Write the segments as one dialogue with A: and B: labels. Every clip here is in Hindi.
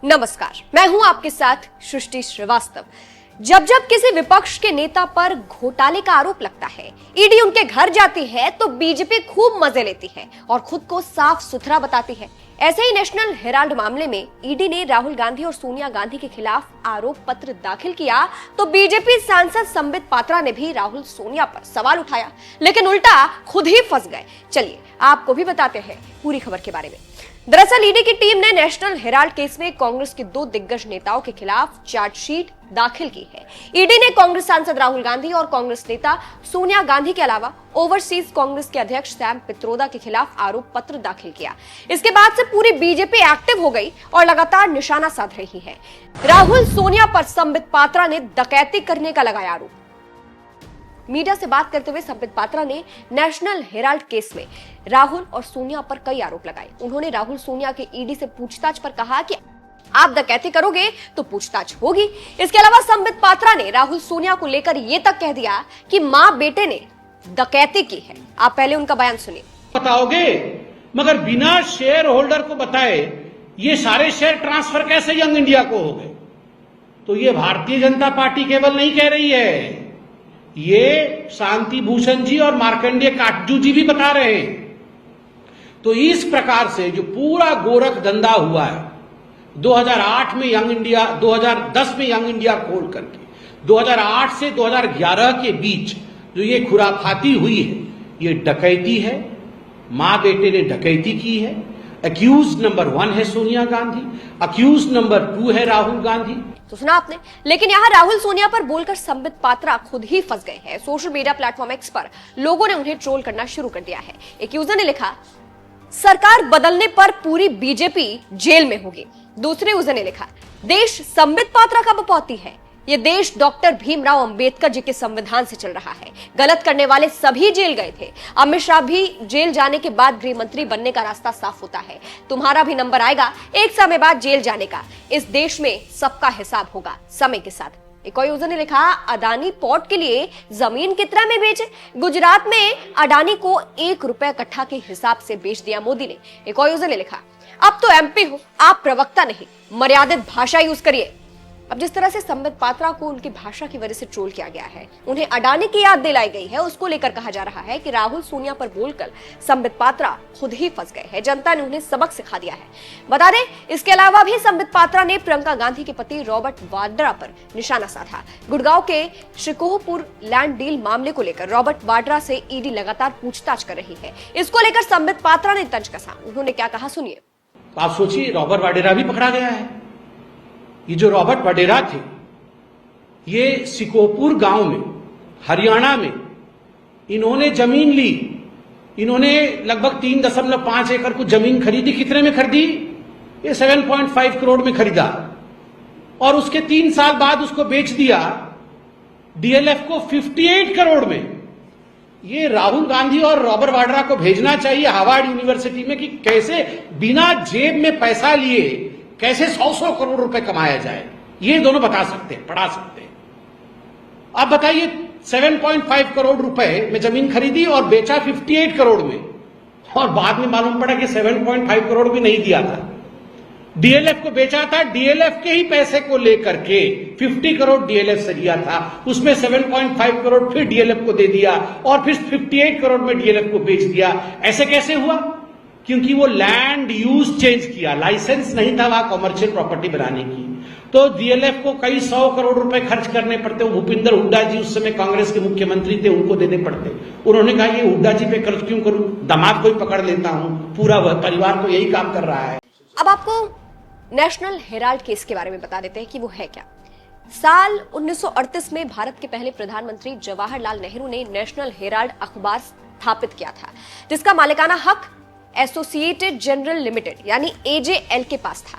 A: नमस्कार, मैं हूं आपके साथ सृष्टि श्रीवास्तव। जब जब किसी विपक्ष के नेता पर घोटाले का आरोप लगता है, ईडी उनके घर जाती है तो बीजेपी खूब मजे लेती है और खुद को साफ सुथरा बताती है। ऐसे ही नेशनल हेराल्ड मामले में ईडी ने राहुल गांधी और सोनिया गांधी के खिलाफ आरोप पत्र दाखिल किया तो बीजेपी सांसद संबित पात्रा ने भी राहुल सोनिया पर सवाल उठाया, लेकिन उल्टा खुद ही फंस गए। चलिए आपको भी बताते हैं पूरी खबर के बारे में। दरअसल ईडी की टीम ने नेशनल हेराल्ड केस में कांग्रेस के दो दिग्गज नेताओं के खिलाफ चार्जशीट दाखिल की है। ईडी ने कांग्रेस सांसद राहुल गांधी और कांग्रेस नेता सोनिया गांधी के अलावा ओवरसीज कांग्रेस के अध्यक्ष सैम पित्रोदा के खिलाफ आरोप पत्र दाखिल किया। इसके बाद से पूरी बीजेपी एक्टिव हो गई और लगातार निशाना साध रही है। राहुल सोनिया पर संबित पात्रा ने डकैती करने का लगाया आरोप। मीडिया से बात करते हुए संबित पात्रा ने नेशनल हेराल्ड केस में राहुल और सोनिया पर कई आरोप लगाए। उन्होंने राहुल सोनिया के ईडी से पूछताछ पर कहा कि आप डकैती करोगे तो पूछताछ होगी। इसके अलावा संबित पात्रा ने राहुल सोनिया को लेकर यह तक कह दिया कि मां बेटे ने डकैती की है। आप पहले उनका बयान सुनिए।
B: बताओगे, मगर बिना शेयर होल्डर को बताए ये सारे शेयर ट्रांसफर कैसे यंग इंडिया को हो गए? तो ये भारतीय जनता पार्टी केवल नहीं कह रही है, ये शांति भूषण जी और मार्कंडेय काटजू जी भी बता रहे हैं। तो इस प्रकार से जो पूरा गोरख धंधा हुआ है 2008 में यंग इंडिया, 2010 में यंग इंडिया खोल करके 2008 से 2011 के बीच जो ये खुराफाती हुई है, ये डकैती है। मां बेटे ने डकैती की है। अक्यूज नंबर 1 है सोनिया गांधी, अक्यूज नंबर 2 है राहुल गांधी।
A: तो सुना आपने, लेकिन यहाँ राहुल सोनिया पर बोलकर संबित पात्रा खुद ही फंस गए हैं। सोशल मीडिया प्लेटफॉर्म एक्स पर लोगों ने उन्हें ट्रोल करना शुरू कर दिया है। एक यूजर ने लिखा, सरकार बदलने पर पूरी बीजेपी जेल में होगी। दूसरे यूजर ने लिखा, देश संबित पात्रा का बपौती है। ये देश डॉक्टर भीमराव अंबेडकर जी के संविधान से चल रहा है। गलत करने वाले सभी जेल गए थे। अमित शाह भी जेल जाने के बाद गृह मंत्री बनने का रास्ता साफ होता है। तुम्हारा भी नंबर आएगा एक समय बाद जेल जाने का। इस देश में सबका हिसाब होगा समय के साथ। एक और यूजर ने लिखा, अडानी पोर्ट के लिए जमीन कितना में बेचे? गुजरात में अडानी को 1 रुपए कट्ठा के हिसाब से बेच दिया मोदी ने। एक और यूजर ने लिखा, अब तो एमपी हो, आप प्रवक्ता नहीं, मर्यादित भाषा यूज करिए। अब जिस तरह से संबित पात्रा को उनकी भाषा की वजह से ट्रोल किया गया है, उन्हें अडानी की याद दिलाई गई है, उसको लेकर कहा जा रहा है कि राहुल सोनिया पर बोलकर संबित पात्रा खुद ही फंस गए हैं। जनता ने उन्हें सबक सिखा दिया है। बता दें, इसके अलावा भी संबित पात्रा ने प्रियंका गांधी के पति रॉबर्ट वाड्रा पर निशाना साधा। गुड़गांव के शिकोहपुर लैंड डील मामले को लेकर रॉबर्ट वाड्रा से ईडी लगातार पूछताछ कर रही है। इसको लेकर संबित पात्रा ने तंज कसा। उन्होंने क्या कहा, सुनिए।
B: आप सोचिए, रॉबर्ट वाड्रा भी पकड़ा गया है। ये जो रॉबर्ट वाड्रा थे, ये सिकोपुर गांव में, हरियाणा में इन्होंने जमीन ली। इन्होंने लगभग 3.5 एकड़ को जमीन खरीदी। कितने में खरीदी? ये 7.5 करोड़ में खरीदा और उसके 3 साल बाद उसको बेच दिया डीएलएफ को 58 करोड़ में। ये राहुल गांधी और रॉबर्ट वाड्रा को भेजना चाहिए हार्वर्ड यूनिवर्सिटी में कि कैसे बिना जेब में पैसा लिए कैसे 100 करोड़ रुपए कमाया जाए। ये दोनों बता सकते हैं, पढ़ा सकते हैं। आप बताइए, 7.5 करोड़ रुपए में जमीन खरीदी और बेचा 58 करोड़ में, और बाद में मालूम पड़ा कि 7.5 करोड़ भी नहीं दिया था। डीएलएफ को बेचा था, डीएलएफ के ही पैसे को लेकर के 50 करोड़ डीएलएफ से लिया था, उसमें 7.5 करोड़ फिर डीएलएफ को दे दिया और फिर 58 करोड़ में डीएलएफ को बेच दिया। ऐसे कैसे हुआ? क्योंकि वो लैंड यूज चेंज किया, लाइसेंस नहीं था वहां कॉमर्शियल प्रॉपर्टी बनाने की। तो डीएलएफ को कई 100 करोड़ रुपए खर्च करने पड़ते। भूपिंदर हुड्डा जी उस समय कांग्रेस के मुख्यमंत्री थे, उनको देने पड़ते। उन्होंने कहा, ये हुड्डा जी पे खर्च क्यों करूं, दामाद को ही पकड़ लेता हूं, पूरा परिवार तो यही काम कर रहा है।
A: अब आपको नेशनल हेराल्ड केस के बारे में बता देते हैं कि वो है क्या। साल 1938 में भारत के पहले प्रधानमंत्री जवाहरलाल नेहरू ने नेशनल हेराल्ड अखबार स्थापित किया था, जिसका मालिकाना हक एसोसिएटेड जनरल लिमिटेड यानी एजेएल के पास था,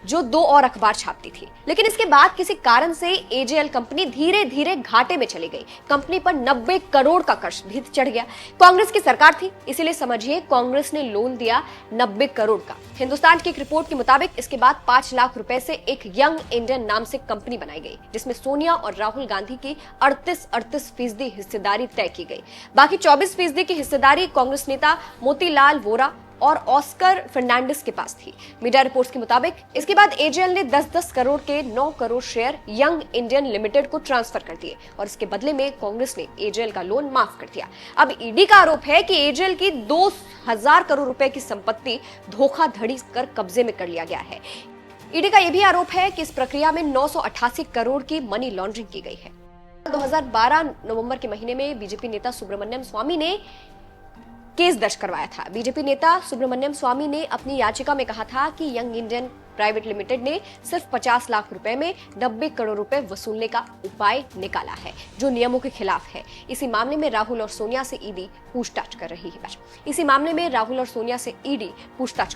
A: जो 2 और अखबार छापती थी। लेकिन इसके बाद किसी कारण से एजेएल कंपनी धीरे धीरे घाटे में चली गई। कंपनी पर 90 करोड़ का कर्ज भी चढ़ गया। कांग्रेस की सरकार थी, इसीलिए समझिए कांग्रेस ने लोन दिया 90 करोड़ का। हिंदुस्तान की एक रिपोर्ट के मुताबिक इसके बाद 5 लाख रुपए से एक यंग इंडियन नाम से कंपनी बनाई गई, जिसमें सोनिया और राहुल गांधी की 38% हिस्सेदारी तय की गई। बाकी 24% की हिस्सेदारी कांग्रेस नेता मोतीलाल वोरा और ऑस्कर फर्नांडिस के पास थी। मीडिया रिपोर्ट्स के मुताबिक इसके बाद एजेएल ने 10-10 करोड़ के 9 crore share young Indian limited को ट्रांसफर कर दिए और इसके बदले में कांग्रेस ने एजेएल का लोन माफ कर दिया। अब ईडी का आरोप है कि एजेएल की 2000 करोड़ रुपए की संपत्ति धोखाधड़ी कर कब्जे में कर लिया गया है। ईडी का यह भी आरोप है कि इस प्रक्रिया में 988 करोड़ की मनी लॉन्ड्रिंग की गई है। 2012 नवंबर के महीने में बीजेपी नेता सुब्रमण्यम स्वामी ने केस दर्ज करवाया था। बीजेपी नेता सुब्रमण्यम स्वामी ने अपनी याचिका में कहा था कि यंग इंडियन प्राइवेट लिमिटेड ने सिर्फ 50 लाख रुपए में 90 करोड़ रुपए वसूलने का उपाय निकाला है, जो नियमों के खिलाफ है। इसी मामले में राहुल और सोनिया से ईडी पूछताछ कर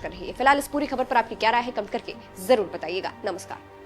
A: रही है। फिलहाल इस पूरी खबर पर आपकी क्या राय है, कमेंट करके जरूर बताइएगा। नमस्कार।